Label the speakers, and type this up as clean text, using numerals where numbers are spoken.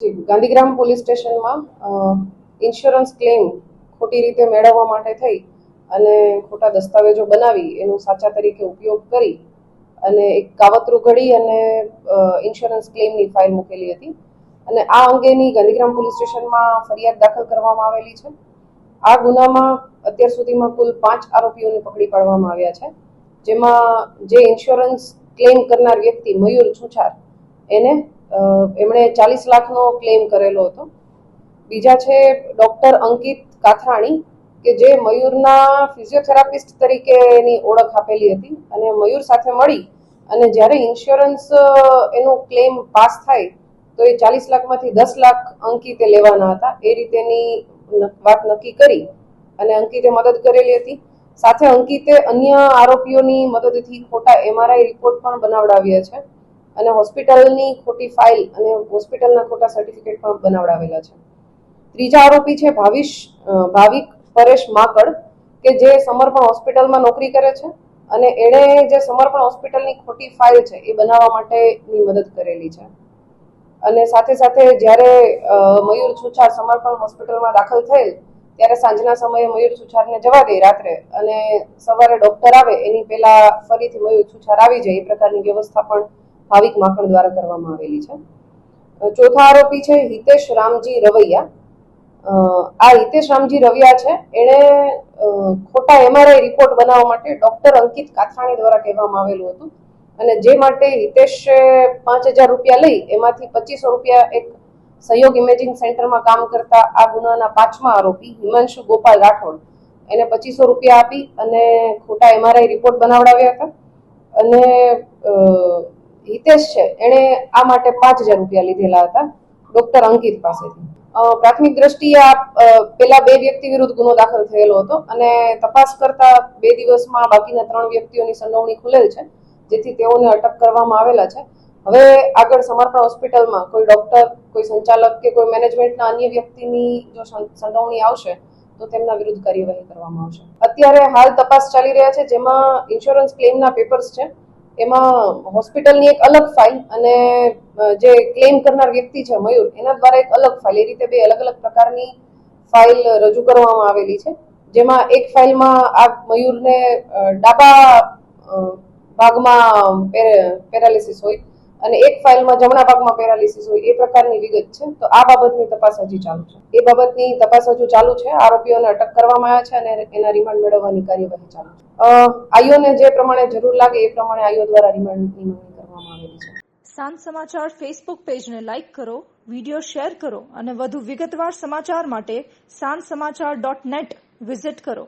Speaker 1: Gandhigram police સ્ટેશનમાં insurance claim ખોટી રીતે મેળવવા માટે થઈ અને ખોટા દસ્તાવેજો બનાવી એનો સાચા તરીકે ઉપયોગ કરી અને એક કાવતરું ઘડી અને ઇન્સ્યોરન્સ ક્લેમની ફાઇલ મૂકેલી હતી અને આ અંગેની ગાંધીગ્રામ પોલીસ સ્ટેશનમાં ફરિયાદ દાખલ કરવામાં આવેલી છે. આ ગુનામાં અત્યાર સુધીમાં કુલ 5 આરોપીઓને પકડી પાડવામાં આવ્યા છે, જેમાં જે ઇન્સ્યોરન્સ ક્લેમ કરનાર વ્યક્તિ મયુર છુછાર એમણે 40 લાખનો ક્લેમ કરેલો હતો. બીજા છે ડોક્ટર અંકિત કાથરાણી કે જે મયુરના ફિઝિયોથેરાપિસ્ટ તરીકે એની ઓળખ આપેલી હતી અને મયુર સાથે મળી અને જ્યારે ઇન્સ્યોરન્સ એનું ક્લેમ પાસ થાય તો એ 40 લાખમાંથી 10 લાખ અંકિતે લેવાના હતા. એ રીતેની વાત નક્કી કરી અને અંકિતે મદદ કરેલી હતી. સાથે અંકિતે અન્ય આરોપીઓની મદદથી ખોટા MRI રિપોર્ટ પણ બનાવડાવ્યા છે અને હોસ્પિટલની ખોટી ફાઇલ અને હોસ્પિટલના ખોટા સર્ટિફિકેટ પણ બનાવડાવેલા છે. ત્રીજા આરોપી છે ભાવિક પરેશ માકડ કે જે સમર્પણ હોસ્પિટલમાં નોકરી કરે છે અને એણે જે સમર્પણ હોસ્પિટલની ખોટી ફાઇલ છે એ બનાવવા માટેની મદદ કરેલી છે. અને સાથે સાથે જ્યારે મયુર છુછાર સમર્પણ હોસ્પિટલમાં દાખલ થયેલ ત્યારે સાંજના સમયે મયુર છુછારને જવા દે રાત્રે અને સવારે ડોક્ટર આવે એની પહેલા ફરીથી મયુર છુછાર આવી જાય એ પ્રકારની વ્યવસ્થા પણ ભાવિક માકડ દ્વારા કરવામાં આવેલી છે. ચોથા આરોપી છે હિતેશ રામજી રવૈયા. આ હિતેશ રામજી રવિયા છે એણે ખોટા MRI રિપોર્ટ બનાવવા માટે ડોક્ટર અંકિત કાથરાણી દ્વારા કહેવામાં આવેલું હતું અને જે માટે હિતેશે 5000 રૂપિયા લઈ એમાંથી 2500 રૂપિયા એક સહયોગ ઇમેજિંગ સેન્ટરમાં કામ કરતા આ ગુનાના 5મા આરોપી હિમાંશુ ગોપાલ રાઠોડ એને 2500 રૂપિયા આપી અને ખોટા MRI રિપોર્ટ બનાવડાવ્યા હતા અને હિતેશ છે એણે આ માટે 5000 રૂપિયા લીધેલા હતા ડોક્ટર અંકિત પાસેથી. પ્રાથમિક દ્રષ્ટિએ પેલા 2 વ્યક્તિ વિરુદ્ધ ગુનો દાખલ થયેલો હતો અને તપાસ કરતા 2 દિવસમાં બાકીના 3 વ્યક્તિઓની સંડોવણી ખુલેલ છે, જેથી તેઓને અટક કરવામાં આવેલા છે. હવે આગળ સમર્પણ હોસ્પિટલમાં કોઈ ડોક્ટર, કોઈ સંચાલક કે કોઈ મેનેજમેન્ટના અન્ય વ્યક્તિની જો સંડોવણી આવશે તો તેમના વિરુદ્ધ કાર્યવાહી કરવામાં આવશે. અત્યારે હાલ તપાસ ચાલી રહ્યા છે, જેમાં ઇન્સ્યોરન્સ ક્લેમના પેપર્સ છે એમાં હોસ્પિટલની એક અલગ ફાઇલ અને જે ક્લેમ કરનાર વ્યક્તિ છે મયુર એના દ્વારા એક અલગ ફાઇલ, એ રીતે 2 અલગ અલગ પ્રકારની ફાઇલ રજૂ કરવામાં આવેલી છે. જેમાં એક ફાઇલમાં આ મયુરને ડાબા ભાગમાં પેરાલિસિસ હોય અને એક ફાઇલમાં જમણા ભાગમાં પેરાલિસિસ હોય એ પ્રકારની વિગત છે. તો આ બાબતની તપાસ હજી ચાલુ છે. એ બાબતની તપાસ હજુ ચાલુ છે. આરોપીઓને અટક કરવામાં આવ્યા છે અને એના રિમાન્ડ મેળવવાની કાર્યવાહી ચાલુ છે. આઈઓને જે પ્રમાણે જરૂર લાગે એ પ્રમાણે આઈઓ દ્વારા રિમાન્ડની માંગણી કરવામાં આવેલી છે.
Speaker 2: સાંજ સમાચાર ફેસબુક પેજને લાઇક કરો, વિડીયો શેર કરો અને વધુ વિગતવાર સમાચાર માટે sanssamachar.net વિઝિટ કરો.